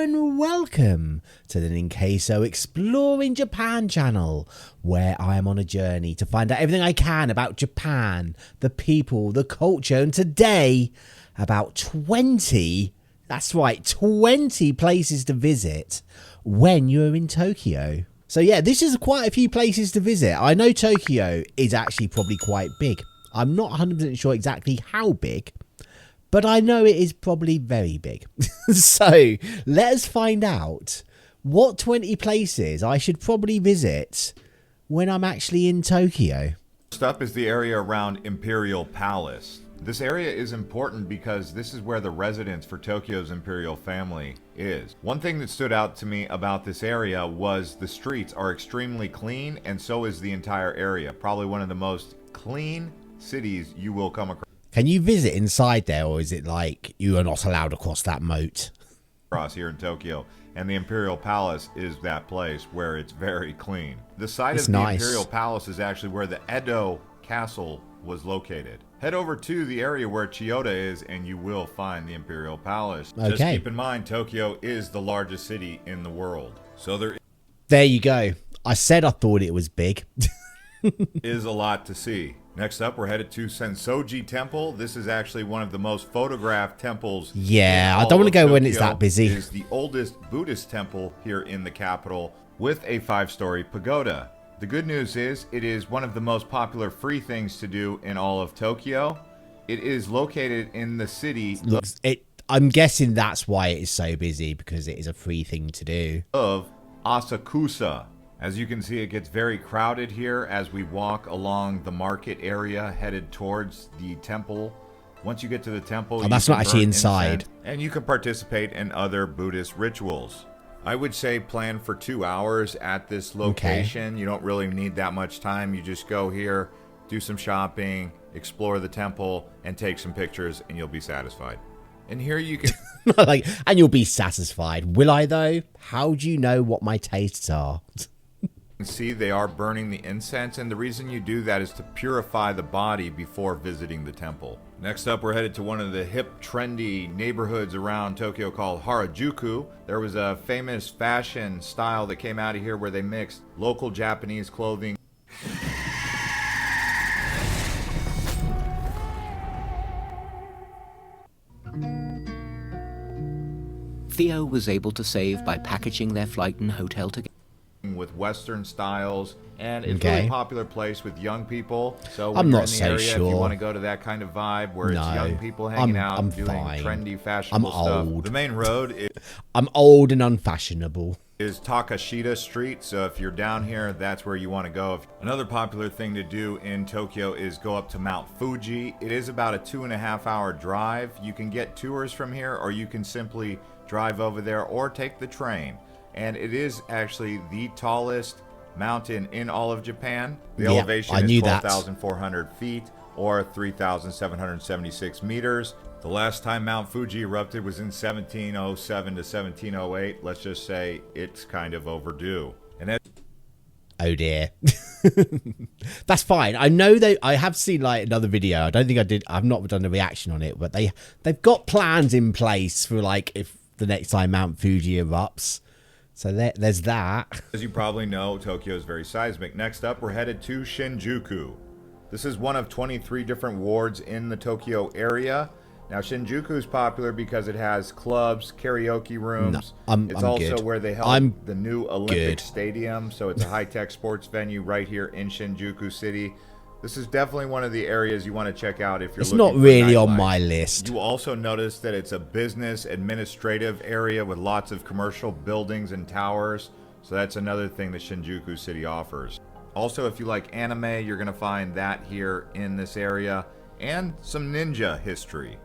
and welcome to the Ninqueso Exploring Japan channel, where I am on a journey to find out everything I can about Japan, the people, the culture, and today about 20, that's right, 20 places to visit when you're in Tokyo. So yeah, this is quite a few places to visit. I know Tokyo is actually probably quite big. I'm not 100% sure exactly how big, but I know it is probably very big. So let us find out what 20 places I should probably visit when I'm actually in Tokyo. First up is the area around Imperial Palace. This area is important because this is where the residence for Tokyo's imperial family is. One thing that stood out to me about this area was the streets are extremely clean, and so is the entire area. Probably one of the most clean cities you will come across. Can you visit inside there, or is it like you are not allowed across that moat? Across here in Tokyo, and the Imperial Palace is that place where it's very clean. The site of the Imperial Palace is actually where the Edo Castle was located. Head over to the area where Chiyoda is and you will find the Imperial Palace. Okay. Just keep in mind, Tokyo is the largest city in the world. So there you go. I said I thought it was big. is a lot to see. Next up, we're headed to Sensoji Temple. This is actually one of the most photographed temples. Yeah, I don't want to go when it's that busy. It is the oldest Buddhist temple here in the capital with a 5-story pagoda. The good news is it is one of the most popular free things to do in all of Tokyo. It is located in the city. I'm guessing that's why it is so busy, because it is a free thing to do. Of Asakusa. As you can see, it gets very crowded here as we walk along the market area headed towards the temple. Once you get to the temple, that's not actually inside. And you can participate in other Buddhist rituals. I would say plan for 2 hours at this location. Okay. You don't really need that much time. You just go here, do some shopping, explore the temple, and take some pictures, and you'll be satisfied. And here you can... and you'll be satisfied. Will I, though? How do you know what my tastes are? See, they are burning the incense, and the reason you do that is to purify the body before visiting the temple. Next up, we're headed to one of the hip, trendy neighborhoods around Tokyo called Harajuku. There was a famous fashion style that came out of here where they mixed local Japanese clothing. Theo was able to save by packaging their flight and hotel together with Western styles, and it's a really popular place with young people. So when I'm you're not in the so area, sure. If you want to go to that kind of vibe where it's young people hanging out, doing trendy, fashionable stuff. The main road is... I'm old and unfashionable. Is Takashita Street, so if you're down here, that's where you want to go. Another popular thing to do in Tokyo is go up to Mount Fuji. It is about a 2.5-hour drive. You can get tours from here, or you can simply drive over there or take the train. And it is actually the tallest mountain in all of Japan. The elevation is 12,400 feet or 3,776 meters. The last time Mount Fuji erupted was in 1707 to 1708. Let's just say it's kind of overdue. And oh dear. That's fine. I know I have seen like another video. I don't think I did. I've not done a reaction on it, but they've got plans in place for like if the next time Mount Fuji erupts. So there's that. As you probably know, Tokyo is very seismic. Next up, we're headed to Shinjuku. This is one of 23 different wards in the Tokyo area. Now, Shinjuku is popular because it has clubs, karaoke rooms. It's also where they held the new Olympic Stadium. So it's a high-tech sports venue right here in Shinjuku City. This is definitely one of the areas you want to check out if you're looking for nightlife. It's not really on my list. You also notice that it's a business administrative area with lots of commercial buildings and towers. So that's another thing that Shinjuku City offers. Also, if you like anime, you're going to find that here in this area, and some ninja history.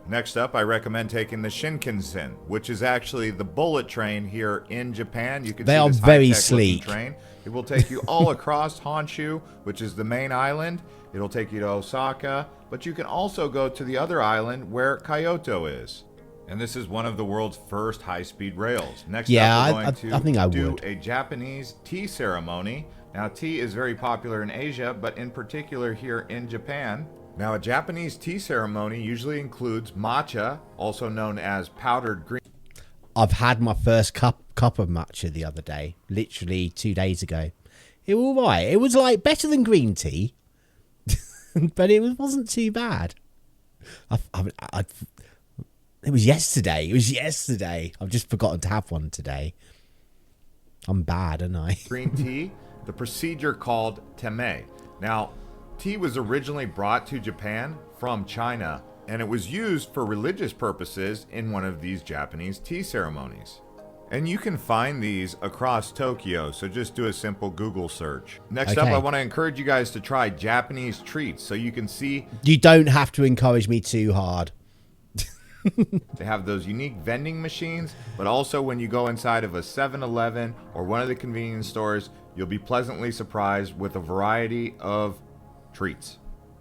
Next up, I recommend taking the Shinkansen, which is actually the bullet train here in Japan. You can see this very high-tech sleek train. It will take you all across Honshu, which is the main island. It'll take you to Osaka, but you can also go to the other island where Kyoto is. And this is one of the world's first high-speed rails. Next up, we're going to do a Japanese tea ceremony. Now, tea is very popular in Asia, but in particular here in Japan. Now, a Japanese tea ceremony usually includes matcha, also known as powdered green. I've had my first cup of matcha the other day, literally 2 days ago. It was all right. It was like better than green tea, but it wasn't too bad. It was yesterday. I've just forgotten to have one today. I'm bad, aren't I? Green tea, the procedure called teme. Now, tea was originally brought to Japan from China, and it was used for religious purposes in one of these Japanese tea ceremonies. And you can find these across Tokyo, so just do a simple Google search. Next up, I want to encourage you guys to try Japanese treats so you can see. You don't have to encourage me too hard. They have those unique vending machines, but also when you go inside of a 7-Eleven or one of the convenience stores, you'll be pleasantly surprised with a variety of treats.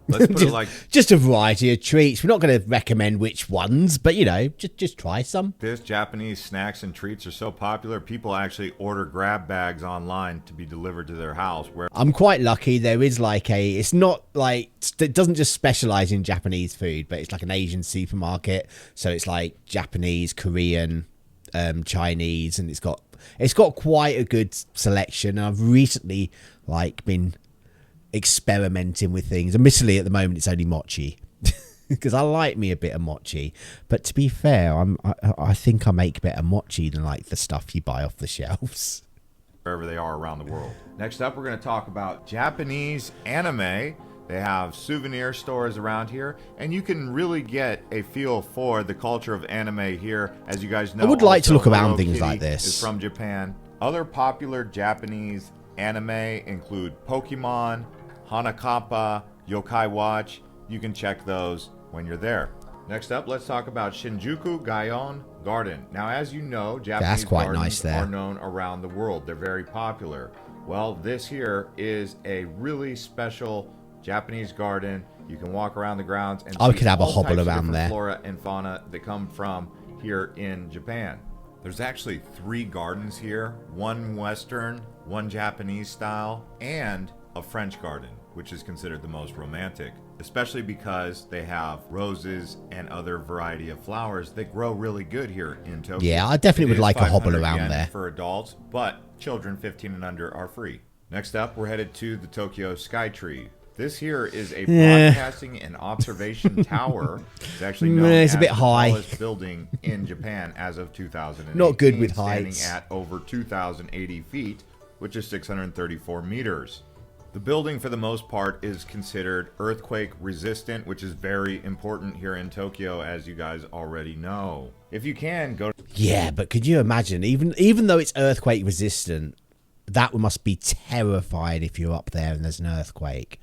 Let's put it like just a variety of treats. We're not going to recommend which ones, but just try some. This Japanese snacks and treats are so popular, people actually order grab bags online to be delivered to their house. Where I'm quite lucky. There is it's not like, it doesn't just specialize in Japanese food, but it's like an Asian supermarket. So it's like Japanese, Korean, Chinese, and it's got quite a good selection. And I've recently been experimenting with things. Admittedly, at the moment it's only mochi because I like me a bit of mochi, but to be fair, I think I make better mochi than the stuff you buy off the shelves wherever they are around the world. Next up, we're going to talk about Japanese anime. They have souvenir stores around here, and you can really get a feel for the culture of anime here. As you guys know, I would like to look around Hello things Kitty like this. is from Japan. Other popular Japanese anime include Pokemon, Hanakappa, Yokai Watch. You can check those when you're there. Next up, let's talk about Shinjuku Gaon Garden. Now, as you know, Japanese gardens are known around the world. They're very popular. Well, this here is a really special Japanese garden. You can walk around the grounds and I see could have a all hobble types of around different there. flora and fauna that come from here in Japan. There's actually 3 gardens here, one Western, one Japanese style, and a French garden, which is considered the most romantic, especially because they have roses and other variety of flowers that grow really good here in Tokyo. Yeah, I definitely would like a hobble 500 around yen there. for adults, but children 15 and under are free. Next up, we're headed to the Tokyo Skytree. This here is a broadcasting and observation tower. It's actually known as a bit high. the tallest building in Japan as of 2018. Not good with standing heights. at over 2,080 feet, which is 634 meters. The building, for the most part, is considered earthquake resistant, which is very important here in Tokyo, as you guys already know. If you can, go to... Yeah, but could you imagine, even though it's earthquake resistant, that must be terrifying if you're up there and there's an earthquake.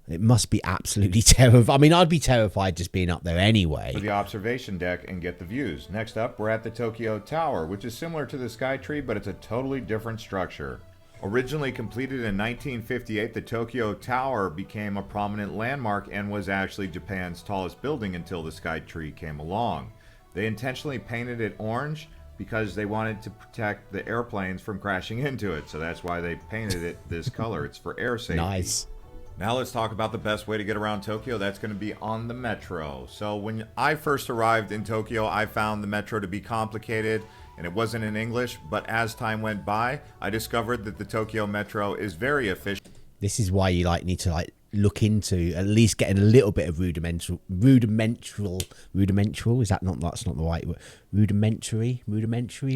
It must be absolutely terrifying. I mean, I'd be terrified just being up there anyway. the observation deck and get the views. Next up, we're at the Tokyo Tower, which is similar to the Skytree, but it's a totally different structure. Originally completed in 1958, the Tokyo Tower became a prominent landmark and was actually Japan's tallest building until the Skytree came along. They intentionally painted it orange because they wanted to protect the airplanes from crashing into it, so that's why they painted it this color. It's for air safety. Nice. Now let's talk about the best way to get around Tokyo. That's going to be on the metro. So when I first arrived in Tokyo, I found the metro to be complicated and it wasn't in English, but as time went by, I discovered that the Tokyo Metro is very efficient. This is why you need to look into at least getting a little bit of rudimental, is that not, that's not the right word, rudimentary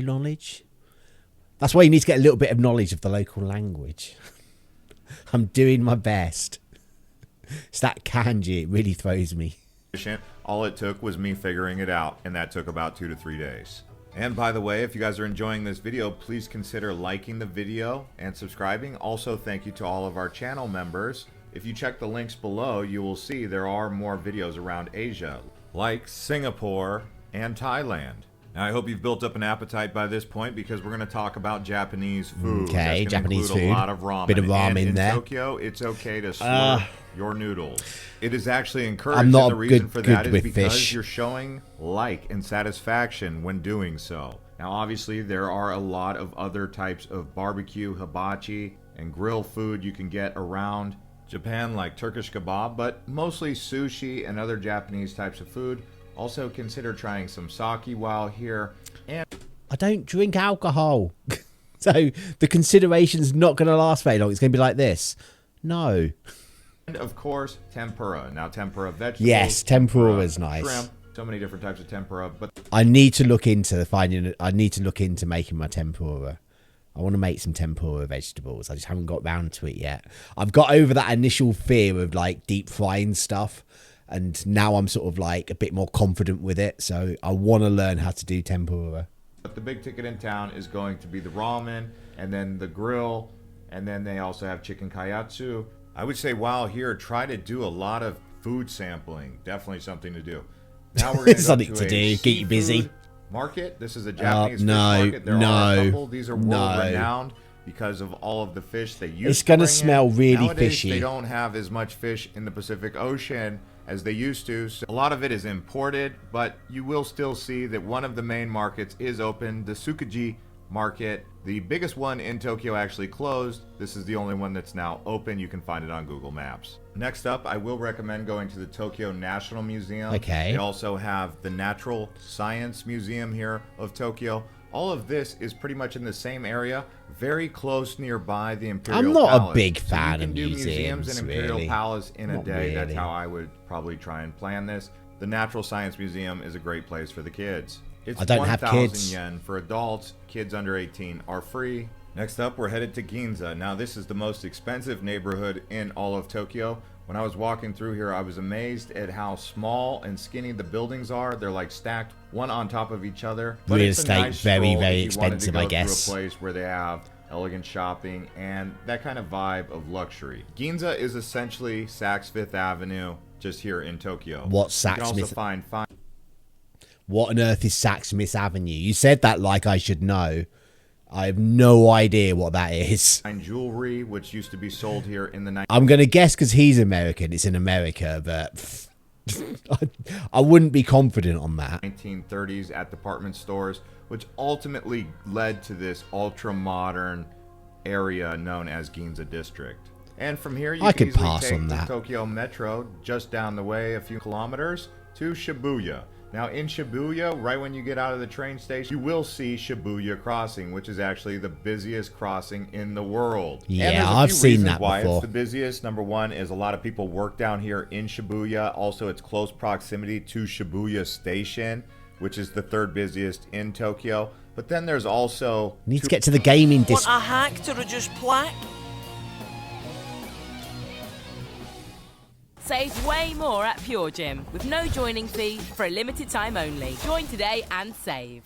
knowledge. That's why you need to get a little bit of knowledge of the local language. I'm doing my best. It's that kanji, it really throws me. All it took was me figuring it out, and that took about 2 to 3 days. And by the way, if you guys are enjoying this video, please consider liking the video and subscribing. Also, thank you to all of our channel members. If you check the links below, you will see there are more videos around Asia, like Singapore and Thailand. Now, I hope you've built up an appetite by this point because we're going to talk about Japanese food. Okay, Japanese food. A lot of ramen. Bit of ramen and in there. Tokyo, it's okay to slurp your noodles. It is actually encouraged. I'm not and the reason good- for good that is with because fish. you're showing like and satisfaction when doing so. Now, obviously, there are a lot of other types of barbecue, hibachi, and grill food you can get around Japan, like Turkish kebab, but mostly sushi and other Japanese types of food Also consider trying some sake while here. And I don't drink alcohol. So the consideration's not going to last very long. It's going to be like this. No. And of course, tempura. Now, tempura vegetables. Yes, tempura is nice. Shrimp. So many different types of tempura. But I need to look into making my tempura. I want to make some tempura vegetables. I just haven't got round to it yet. I've got over that initial fear of like deep frying stuff. And now I'm sort of like a bit more confident with it. So I want to learn how to do tempura. But the big ticket in town is going to be the ramen, and then the grill, and then they also have chicken kayatsu. I would say while here, try to do a lot of food sampling. Definitely something to do. Now we're going to something to do. Get you busy. Market. This is a Japanese fish no, market. There are a couple. These are no. world-renowned because of all of the fish they use. It's going to smell really Nowadays, fishy. They don't have as much fish in the Pacific Ocean as they used to. So a lot of it is imported, but you will still see that one of the main markets is open, the Tsukuji market. The biggest one in Tokyo actually closed. This is the only one that's now open. You can find it on Google Maps. Next up, I will recommend going to the Tokyo National Museum. Okay. They also have the Natural Science Museum here of Tokyo. All of this is pretty much in the same area, very close nearby the Imperial I'm not Palace. a big So fan you of can do museums and Imperial really. Palace in a Not day. That's really. how I would probably try and plan this. The Natural Science Museum is a great place for the kids. It's I don't have 1,000 kids. yen for adults. Kids under 18 are free. Next up, we're headed to Ginza. Now, this is the most expensive neighborhood in all of Tokyo. When I was walking through here, I was amazed at how small and skinny the buildings are. They're like stacked one on top of each other. But Real it's a estate, nice very, stroll very if you wanted to expensive, go I through guess. a place where they have elegant shopping and that kind of vibe of luxury. Ginza is essentially Saks Fifth Avenue, just here in Tokyo. What's You can Saks also Fifth? find fine What on earth is Saxmith Avenue? You said that like I should know. I have no idea what that is. jewelry, which used to be sold here in the I'm going to guess because he's American. It's in America, but I wouldn't be confident on that. 1930s at department stores, which ultimately led to this ultra-modern area known as Ginza District. And from here, you I can could easily pass take on the that. Tokyo Metro just down the way a few kilometers to Shibuya. Now, in Shibuya, right when you get out of the train station, you will see Shibuya Crossing, which is actually the busiest crossing in the world. Yeah, and there's a I've few seen reasons that why before. it's the busiest. Number one is a lot of people work down here in Shibuya. Also, it's close proximity to Shibuya Station, which is the third busiest in Tokyo. But then there's also Need to get to the gaming Want district. a hack to reduce plaque? Save way more at Pure Gym with no joining fee for a limited time only. Join today and save.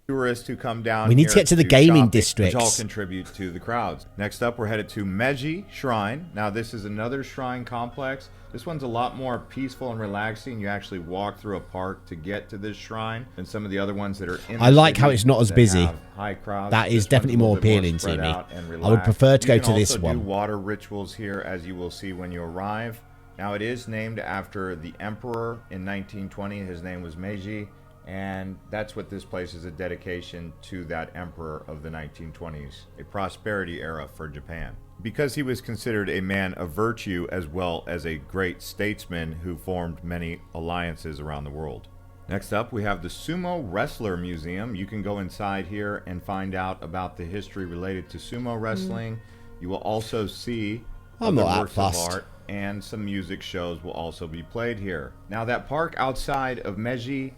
tourists who come down. We need here to get to the do gaming shopping, districts. which all contribute to the crowds. Next up, we're headed to Meiji Shrine. Now, this is another shrine complex. This one's a lot more peaceful and relaxing. You actually walk through a park to get to this shrine, than some of the other ones that are in. I the like how city it's not as that busy. have high crowds. That is This one's definitely a little more bit more appealing to spread me. out and I would relaxed. prefer to go You to can this also one. do water rituals here, as you will see when you arrive. Now, it is named after the emperor in 1920. His name was Meiji, and that's what this place is, a dedication to that emperor of the 1920s, a prosperity era for Japan. Because he was considered a man of virtue as well as a great statesman who formed many alliances around the world. Next up, we have the Sumo Wrestler Museum. You can go inside here and find out about the history related to sumo wrestling. You will also see I'm other not that works of fussed. art, and some music shows will also be played here. Now, that park outside of Meiji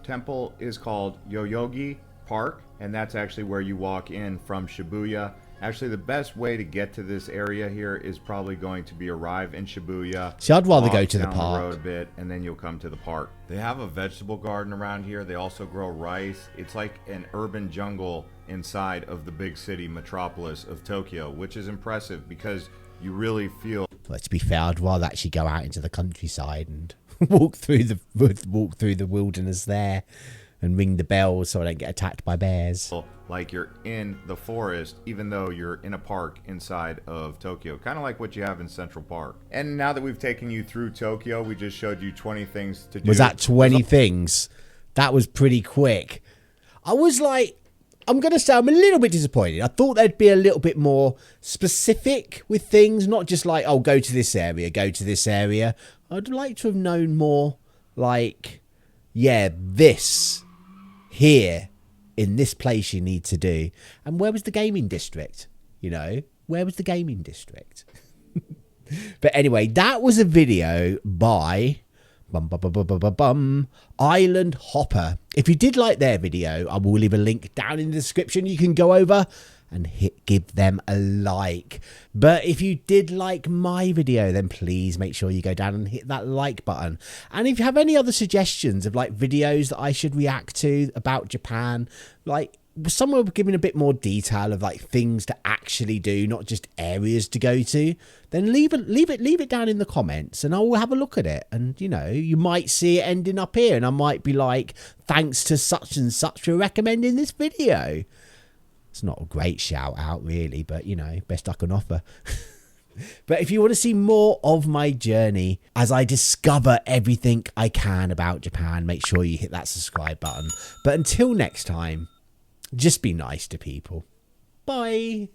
Temple is called Yoyogi Park, and that's actually where you walk in from Shibuya. Actually, the best way to get to this area here is probably going to be arrive in Shibuya. See, I'd rather walk go to the down park. road a bit, and then you'll come to the park. They have a vegetable garden around here. They also grow rice. It's like an urban jungle inside of the big city metropolis of Tokyo, which is impressive because you really feel. Well, to be fair, I'd rather actually go out into the countryside and walk through the wilderness there, and ring the bell so I don't get attacked by bears. Like you're in the forest, even though you're in a park inside of Tokyo. Kind of like what you have in Central Park. And now that we've taken you through Tokyo, we just showed you 20 things to do. Was that 20 things? That was pretty quick. I was like, I'm going to say I'm a little bit disappointed. I thought they'd be a little bit more specific with things, not just like, oh, go to this area, go to this area. I'd like to have known more, like, Yeah, this here in this place you need to do. And where was the gaming district? You know, where was the gaming district? But anyway, that was a video by Island Hopper. If you did like their video, I will leave a link down in the description. You can go over and give them a like. But if you did like my video, then please make sure you go down and hit that like button. And if you have any other suggestions of like videos that I should react to about Japan, like somewhere giving a bit more detail of like things to actually do, not just areas to go to, then leave it down in the comments and I will have a look at it. And you know, you might see it ending up here and I might be like, thanks to such and such for recommending this video. It's not a great shout out really, but you know, best I can offer. But if you want to see more of my journey as I discover everything I can about Japan, make sure you hit that subscribe button. But until next time, just be nice to people. Bye.